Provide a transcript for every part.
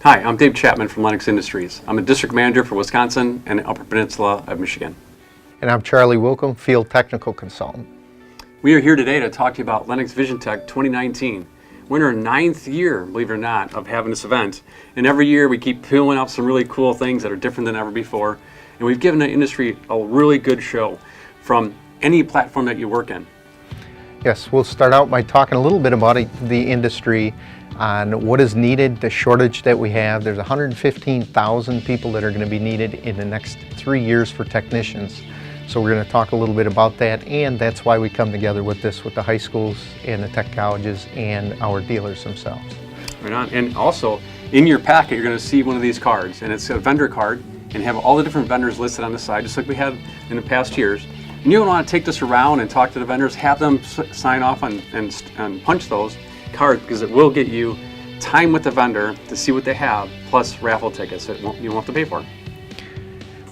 Hi, I'm Dave Chapman from Lennox Industries. I'm a district manager for Wisconsin and the Upper Peninsula of Michigan. And I'm Charlie Wilcomb, Field Technical Consultant. We are here today to talk to you about Lennox VisionTECH 2019. We're in our 9th year, believe it or not, of having this event. And every year we keep pulling out some really cool things that are different than ever before. And we've given the industry a really good show from any platform that you work in. Yes, we'll start out by talking a little bit about the industry on what is needed, the shortage that we have. There's 115,000 people that are going to be needed in the next 3 years for technicians. So we're going to talk a little bit about that, and that's why we come together with this with the high schools and the tech colleges and our dealers themselves. Right on. And also, in your packet, you're going to see one of these cards, and it's a vendor card, and have all the different vendors listed on the side, just like we had in the past years. And you want to take this around and talk to the vendors, have them sign off on and punch those cards, because it will get you time with the vendor to see what they have, plus raffle tickets that you won't have to pay for.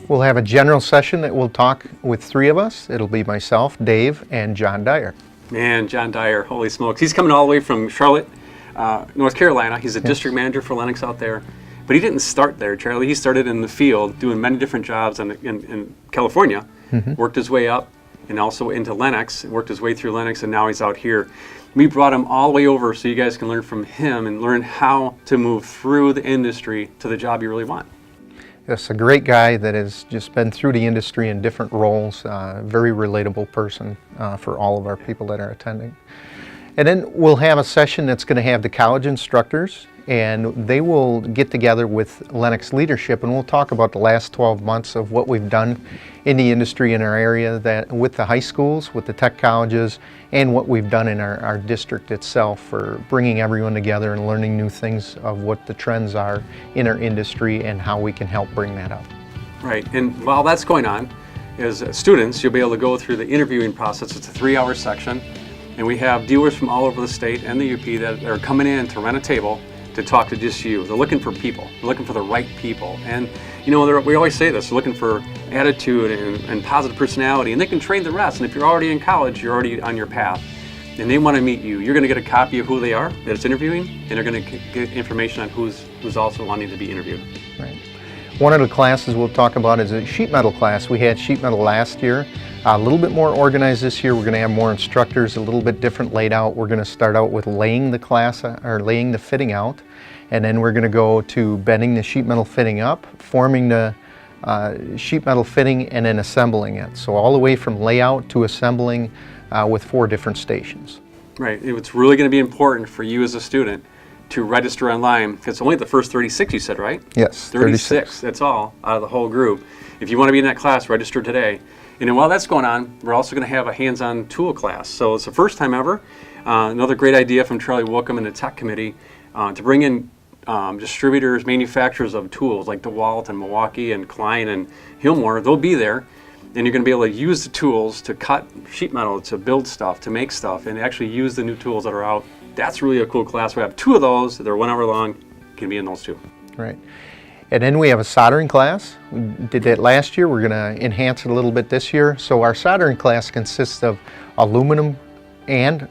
We'll have a general session that we'll talk with 3 of us. It'll be myself, Dave, and John Dyer. Man, John Dyer, holy smokes. He's coming all the way from Charlotte, North Carolina. He's a district manager for Lennox out there. But he didn't start there, Charlie. He started in the field doing many different jobs in California, worked his way up, and also into Lennox, worked his way through Lennox, and now he's out here. We brought him all the way over so you guys can learn from him and learn how to move through the industry to the job you really want. Yes, a great guy that has just been through the industry in different roles, very relatable person for all of our people that are attending. And then we'll have a session that's going to have the college instructors, and they will get together with Lennox leadership, and we'll talk about the last 12 months of what we've done in the industry in our area, that with the high schools, with the tech colleges, and what we've done in our district itself for bringing everyone together and learning new things of what the trends are in our industry and how we can help bring that up. Right, and while that's going on, as students, you'll be able to go through the interviewing process. It's a 3-hour section, and we have dealers from all over the state and the UP that are coming in to rent a table to talk to just you. They're looking for people. They're looking for the right people. And you know, we always say this, they're looking for attitude and positive personality, and they can train the rest. And if you're already in college, you're already on your path, and they want to meet you. You're going to get a copy of who they are that it's interviewing, and they're going to get information on who's also wanting to be interviewed. Right. One of the classes we'll talk about is a sheet metal class. We had sheet metal last year. A little bit more organized this year. We're going to have more instructors, a little bit different laid out. We're going to start out with laying the class, or laying the fitting out, and then we're going to go to bending the sheet metal fitting up, forming the sheet metal fitting, and then assembling it. So all the way from layout to assembling with 4 different stations. Right. It's really going to be important for you as a student to register online, because it's only the first 36 you said, right? Yes, 36. That's all out of the whole group. If you want to be in that class, register today. And then while that's going on, we're also going to have a hands-on tool class. So it's the first time ever. Another great idea from Charlie Wilcomb and the tech committee to bring in distributors, manufacturers of tools like DeWalt and Milwaukee and Klein and Hillmore. They'll be there, and you're going to be able to use the tools to cut sheet metal, to build stuff, to make stuff, and actually use the new tools that are out. That's really a cool class. We have 2 of those. They're 1 hour long. You can be in those 2. Right. And then we have a soldering class. We did that last year. We're going to enhance it a little bit this year. So our soldering class consists of aluminum and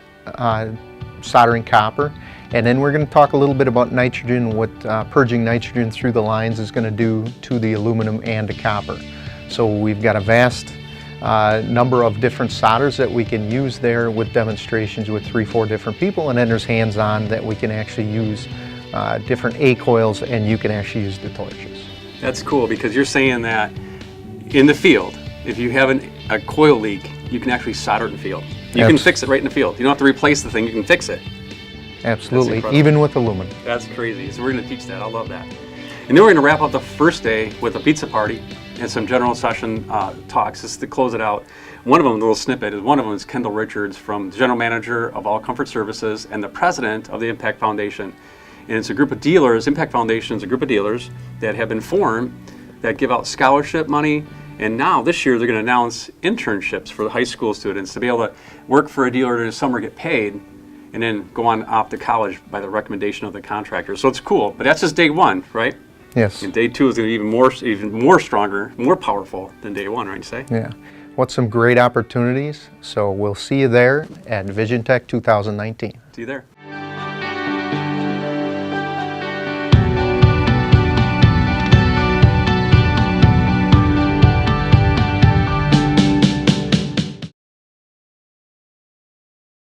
soldering copper. And then we're going to talk a little bit about nitrogen, what purging nitrogen through the lines is going to do to the aluminum and the copper. So we've got a vast number of different solders that we can use there with demonstrations with 3-4 different people. And then there's hands-on that we can actually use different A coils, and you can actually use the torches. That's cool, because you're saying that in the field, if you have a coil leak, you can actually solder it in the field. You can fix it right in the field. You don't have to replace the thing, you can fix it. Absolutely, even with aluminum. That's crazy. So we're going to teach that. I love that. And then we're going to wrap up the first day with a pizza party and some general session talks just to close it out. One of them, a little snippet, is one of them is Kendall Richards, from the General Manager of All Comfort Services and the President of the Impact Foundation. And it's a group of dealers. Impact Foundation is a group of dealers that have been formed that give out scholarship money. And now this year they're going to announce internships for the high school students to be able to work for a dealer during the summer, get paid, and then go on off to college by the recommendation of the contractor. So it's cool, but that's just day 1, right? Yes. And day 2 is going to be even more stronger, more powerful than day 1, right? You say? Yeah. What some great opportunities. So we'll see you there at VisionTECH 2019. See you there.